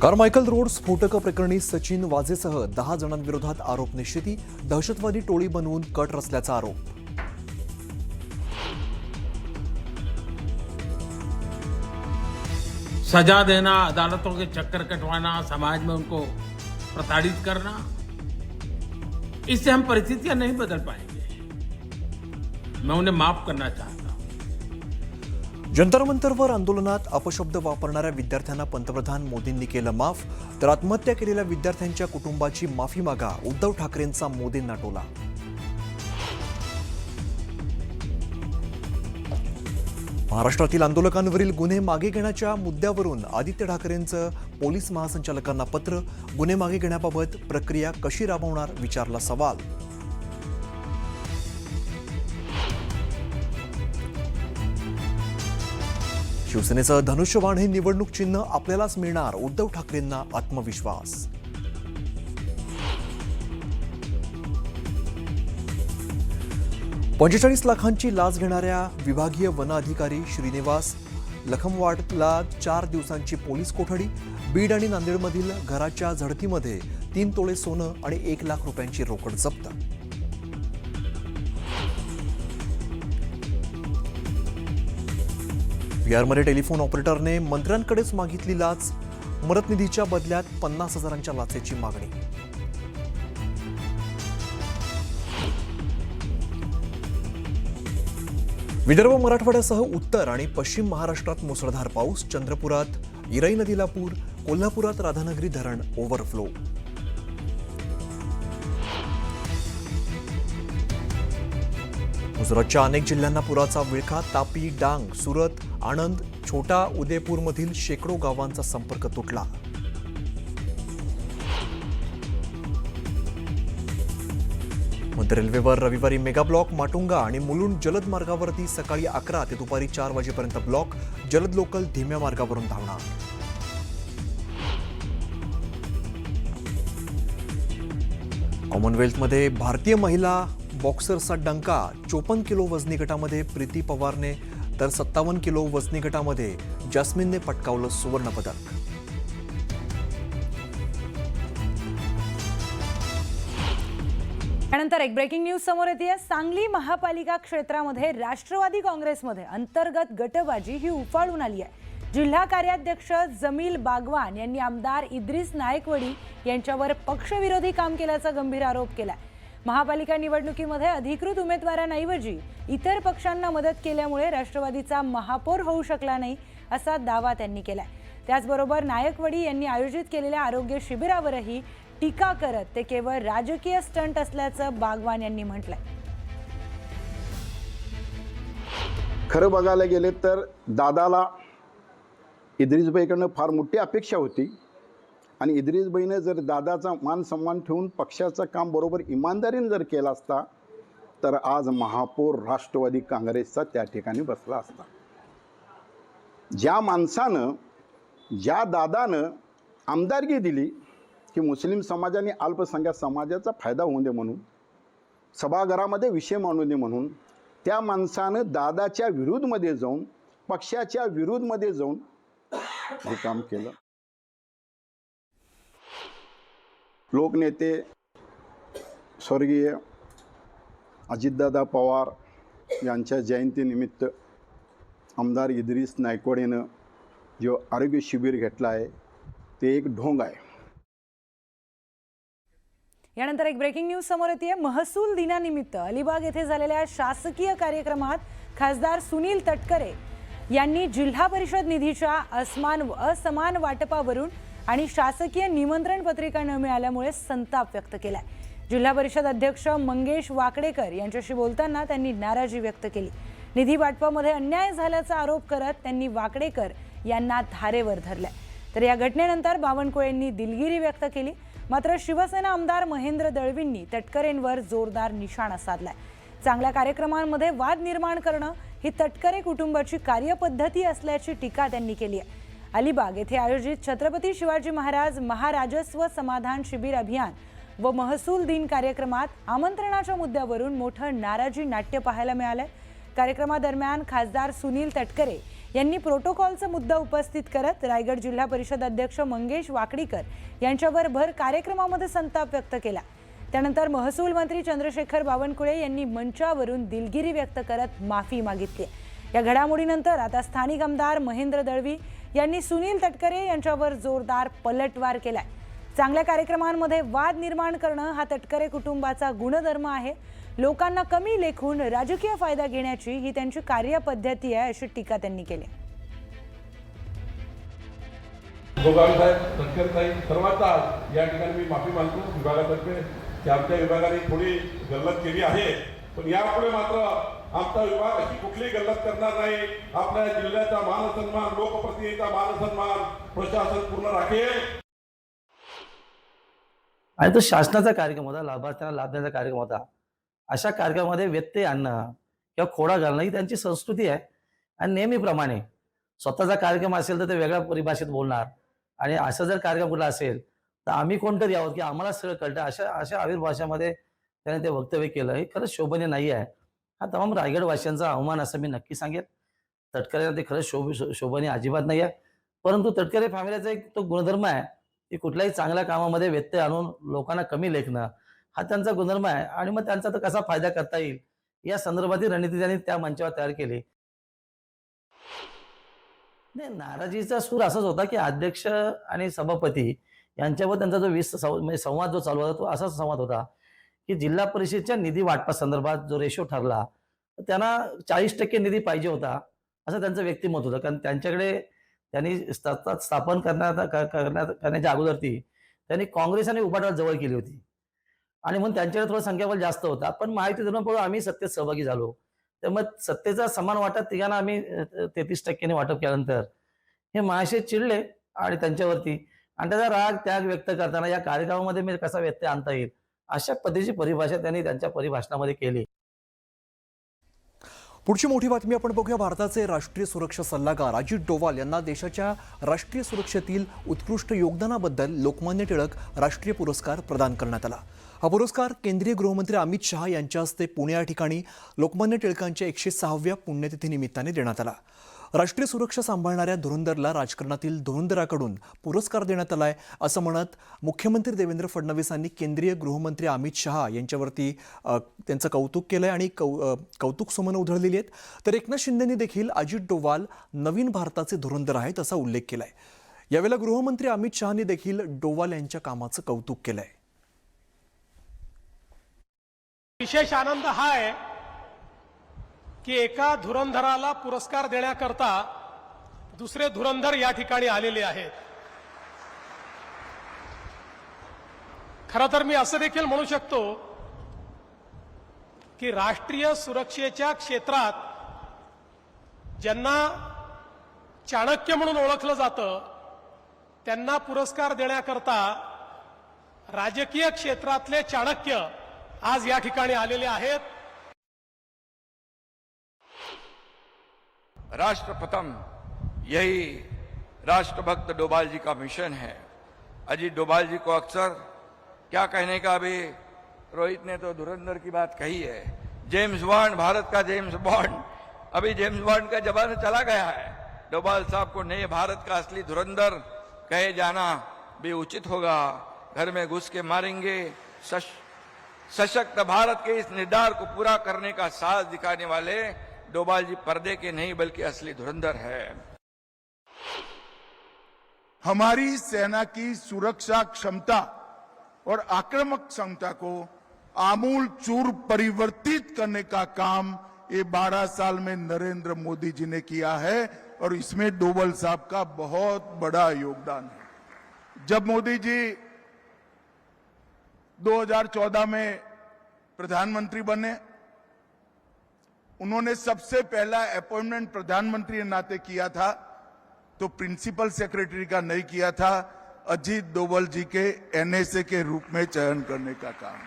कार्मायकल road स्फोटक प्रकरणी सचिन वाझेसह 10 जणांविरोधात आरोप निश्चिती, दहशतवादी टोळी बनवून कट रचल्याचा आरोप। सजा देना, अदालतों के चक्कर कटवाना, समाज में उनको प्रताड़ित करना, इससे हम परिस्थितियां नहीं बदल पाएंगे। मैं उन्हें माफ करना चाहता हूं। जंतर मंतरवर आंदोलनात अपशब्द वापरणाऱ्या विद्यार्थ्यांना पंतप्रधान मोदींनी केलं माफ, तर आत्महत्या केलेल्या विद्यार्थ्यांच्या कुटुंबाची माफी मागा, उद्धव ठाकरेंचा मोदींना टोला। महाराष्ट्रातील आंदोलकांवरील गुन्हे मागे घेण्याच्या मुद्द्यावरून आदित्य ठाकरेंचं पोलीस महासंचालकांना पत्र, गुन्हे मागे घेण्याबाबत प्रक्रिया कशी राबवणार विचारला सवाल। शिवसेनेचं धनुष्यबाण हे निवडणूक चिन्ह आपल्यालाच मिळणार, उद्धव ठाकरेंना आत्मविश्वास। $45 लाखांची लाच घेणाऱ्या विभागीय वन अधिकारी श्रीनिवास लखमवाडला 4 दिवसांची पोलीस कोठडी। बीड आणि नांदेडमधील घराच्या झडतीमध्ये 3 तोळे सोनं आणि 1 लाख रुपयांची रोकड जप्त। बिहारमध्ये टेलिफोन ऑपरेटरने मंत्र्यांकडेच मागितली लाच, मदत निधीच्या बदल्यात 50,000च्या लाचेची मागणी। विदर्भ मराठवाड्यासह उत्तर आणि पश्चिम महाराष्ट्रात मुसळधार पाऊस, चंद्रपुरात इराई नदीला पूर, कोल्हापुरात राधानगरी धरण ओव्हरफ्लो। गुजरातच्या अनेक जिल्ह्यांना पुराचा विळखा, तापी, डांग, सुरत, आणंद, छोटा उदयपूरमधील शेकडो गावांचा संपर्क तुटला। मध्य रेल्वेवर रविवारी मेगा ब्लॉक, माटुंगा आणि मुलुंड जलद मार्गावरती सकाळी 11 ते दुपारी 4 वाजेपर्यंत ब्लॉक, जलद लोकल धीम्या मार्गावरून धावणार। कॉमनवेल्थमध्ये भारतीय महिला बॉक्सरचा डंका, 54 किलो वजनी गटामध्ये प्रीती पवारने तर 57 किलो वजनी गटामध्ये जॅस्मिनने पटकावलं सुवर्ण पदक। त्यानंतर एक ब्रेकिंग न्यूज समोर येते। सांगली महापालिका क्षेत्रामध्ये राष्ट्रवादी काँग्रेसमध्ये अंतर्गत गटबाजी ही उफाळून आली आहे। जिल्हा कार्याध्यक्ष जमील बागवान यांनी आमदार इद्रिस नायकवडी यांच्यावर पक्षविरोधी काम केल्याचा गंभीर आरोप केलाय। महापालिका निवडणुकीमध्ये अधिकृत उमेदवारांऐवजी इतर पक्षांना मदत केल्यामुळे राष्ट्रवादीचा महापौर होऊ शकला नाही असा दावा त्यांनी केलाय। त्याचबरोबर नायकवडी यांनी आयोजित केलेल्या आरोग्य शिबिरावरही टीका करत ते केवळ राजकीय स्टंट असल्याचं बागवान यांनी म्हटलंय। खरं बघायला गेले तर दादाला इद्रिसभाईकडनं फार मोठी अपेक्षा होती आणि इद्रिसभाईने जर दादाचा मान सन्मान ठेवून पक्षाचं काम बरोबर इमानदारीने जर केलं असता तर आज महापौर राष्ट्रवादी काँग्रेसचा त्या ठिकाणी बसला असता। ज्या माणसानं, ज्या दादानं आमदारकी दिली की मुस्लिम समाजाने अल्पसंख्याक समाजाचा फायदा होऊ दे म्हणून, सभागृहामध्ये विषय मांडू दे म्हणून, त्या माणसानं दादाच्या विरोधमध्ये जाऊन, पक्षाच्या विरोधमध्ये जाऊन हे काम केलं। लोकनेते स्वर्गीय अजितदादा पवार यांच्या जयंतीनिमित्त आमदार इद्रिस नायकवडेनं जो आरोग्य शिबिर घेतलं आहे ते एक ढोंग आहे। यानंतर एक ब्रेकिंग न्यूज समोर येते। महसूल दिनानिमित्त अलिबाग येथे झालेल्या शासकीय कार्यक्रमात खासदार सुनील तटकरे यांनी जिल्हा परिषद निधीच्या असमान वाटपावरून आणि शासकीय निमंत्रण पत्रिका न मिळाल्यामुळे संताप व्यक्त केलाय। जिल्हा परिषद अध्यक्ष मंगेश वाकडेकर यांच्याशी बोलताना त्यांनी नाराजी व्यक्त केली। निधी वाटपामध्ये अन्याय झाल्याचा आरोप करत त्यांनी वाकडेकर यांना धारेवर धरले। तर या घटनेनंतर बावनकुळेंनी दिलगिरी व्यक्त केली। मात्र शिवसेना आमदार महेंद्र दळवींनी तटकरेंवर जोरदार निशाणा साधलाय। चांगल्या कार्यक्रमांमध्ये वाद निर्माण करणं ही तटकरे कुटुंबाची कार्यपद्धती असल्याची टीका त्यांनी केली आहे। अलिबाग येथे आयोजित छत्रपती शिवाजी महाराज महाराजस्व समाधान शिबिर अभियान व महसूल दिन कार्यक्रमात आमंत्रणाच्या मुद्द्यावरून मोठं नाराजी नाट्य पाहायला मिळालंय। कार्यक्रमादरम्यान खासदार सुनील तटकरे यांनी प्रोटोकॉलचा मुद्दा उपस्थित करत रायगड जिल्हा परिषद अध्यक्ष मंगेश वाकडीकर यांच्यावर भर कार्यक्रमामध्ये संताप व्यक्त केला। त्यानंतर महसूल मंत्री चंद्रशेखर बावनकुळे यांनी मंचावरून दिलगिरी व्यक्त करत माफी मागितली। या घडामोडीनंतर आता स्थानिक आमदार महेंद्र दळवी यांनी सुनील तटकरे यांच्यावर जोरदार पलटवार केलाय। चांगल्या कार्यक्रमांमध्ये वाद निर्माण करणं हा तटकरे कुटुंबाचा गुणधर्म आहे। लोकांना कमी लेखून राजकीय फायदा घेण्याची ही त्यांची कार्यपद्धती आहे, अशी टीका त्यांनी केली। गोगावले साहेब, तटकरे साहेब सर्वांचा या ठिकाणी मी माफी मागतो विभागातर्फे की आमच्या विभागाने थोडी गल्लत केली आहे, पण यापुढे मात्र आमचा विभाग अशी कुठलीही गल्लत करणार नाही। आपल्या जिल्ह्याचा मानसन्मान, लोकप्रतिनिधीचा मानसन्मान प्रशासन पूर्ण राखेल। आणि तो शासनाचा कार्यक्रम होता, लाभार्थ्यांना लाभ देण्याचा कार्यक्रम होता। अशा कार्यक्रमामध्ये व्यत्यय आणणं किंवा खोडा घालणं ही त्यांची संस्कृती आहे। आणि नेहमीप्रमाणे स्वतःचा कार्यक्रम असेल तर ते वेगळ्या परिभाषेत बोलणार, आणि असं जर कार्यक्रम कुठला असेल तर आम्ही कोणतरी आहोत की आम्हाला सगळं कळतं, अशा आविर्भाषामध्ये त्याने ते वक्तव्य केलं। हे खरंच शोभनीय नाही आहे। हा तमाम रायगडवासियांचा अवमान असं मी नक्की सांगेन। तटकरेला ते खरंच शोभनीय अजिबात नाही आहे। परंतु तटकरे फॅमिलीचा एक तो गुणधर्म आहे की कुठल्याही चांगल्या कामामध्ये व्यत्यय आणून लोकांना कमी लेखणं हा त्यांचा गुणधर्म आहे। आणि मग त्यांचा तर कसा फायदा करता येईल या संदर्भातील रणनीती त्यांनी त्या मंचावर तयार केली। नाही, नाराजीचा सूर असाच होता की अध्यक्ष आणि सभापती यांच्यावर त्यांचा जो संवाद जो चालू होता तो असाच संवाद होता की जिल्हा परिषदेच्या निधी वाटपा संदर्भात जो रेशो ठरला त्यांना 40% निधी पाहिजे होता असं त्यांचं व्यक्तिमत होतं। कारण त्यांच्याकडे त्यांनी स्थापन करण्याच्या अगोदर त्यांनी काँग्रेस आणि उभाटाला जवळ केली होती, आणि म्हणून त्यांच्याकडे थोडा संख्याबळ जास्त होता। पण महायुती धरून आम्ही सत्तेत सहभागी झालो, तर मग सत्तेचा समान वाटप तिघांना आम्ही 33% वाटप केल्यानंतर हे महाशय चिडले आणि त्यांच्यावरती, आणि त्याचा राग त्याग व्यक्त करताना या कार्यक्रमामध्ये मी कसा व्यत्यय आणता येईल अशा पद्धतीची परिभाषा त्यांनी त्यांच्या परिभाषणामध्ये केली। पुढची मोठी बातमी आपण बघूया। भारताचे राष्ट्रीय सुरक्षा सल्लागार अजित डोवाल यांना देशाच्या राष्ट्रीय सुरक्षेतील उत्कृष्ट योगदानाबद्दल लोकमान्य टिळक राष्ट्रीय पुरस्कार प्रदान करण्यात आला। हा पुरस्कार केंद्रीय गृहमंत्री अमित शहा यांच्या हस्ते पुणे या ठिकाणी लोकमान्य टिळकांच्या 106व्या पुण्यतिथीनिमित्ताने देण्यात आला। राष्ट्रीय सुरक्षा सांभाळणाऱ्या धुरंधरला राजकारणातील धुरंधराकडून पुरस्कार देण्यात आलाय असं म्हणत मुख्यमंत्री देवेंद्र फडणवीस यांनी केंद्रीय गृहमंत्री अमित शहा यांच्यावरती त्यांचं कौतुक केलंय आणि कौतुक सुमनं उधळलेली आहेत। तर एकनाथ शिंदेंनी देखील अजित डोवाल नवीन भारताचे धुरंधर आहेत असा उल्लेख केलाय। यावेळेला गृहमंत्री अमित शहानी देखील डोवाल यांच्या कामाचं कौतुक केलंय। विशेष आनंद हा आहे की एका धुरंधराला पुरस्कार देण्याकरता दुसरे धुरंधर या ठिकाणी आलेले आहेत। खरं तर मी असं देखील म्हणू शकतो की राष्ट्रीय सुरक्षेच्या क्षेत्रात ज्यांना चाणक्य म्हणून ओळखलं जातं त्यांना पुरस्कार देण्याकरता राजकीय क्षेत्रातले चाणक्य आज या ठिकाणी आलेले आहेत। राष्ट्र प्रथम, यही राष्ट्रभक्त डोभाल जी का मिशन है। अजीत डोभाल जी को अक्सर क्या कहने का, अभी रोहित ने तो धुरंधर की बात कही है, जेम्स बॉन्ड, भारत का जेम्स बॉन्ड, अभी जेम्स बॉन्ड का जमाना चला गया है। डोभाल साहब को नए भारत का असली धुरंधर कहे जाना भी उचित होगा। घर में घुस के मारेंगे, सशक्त भारत के इस निर्धार को पूरा करने का साहस दिखाने वाले डोभाल जी पर्दे के नहीं बल्कि असली धुरंधर है। हमारी सेना की सुरक्षा क्षमता और आक्रामक क्षमता को आमूल चूर परिवर्तित करने का काम ये 12 साल में नरेंद्र मोदी जी ने किया है, और इसमें डोभाल साहब का बहुत बड़ा योगदान है। जब मोदी जी 2014 में प्रधानमंत्री बने, उन्होंने सबसे पहला अपॉइंटमेंट प्रधानमंत्री के नाते किया था, तो प्रिंसिपल सेक्रेटरी का नहीं किया था, अजीत डोभाल जी के एनएसए के रूप में चयन करने का काम।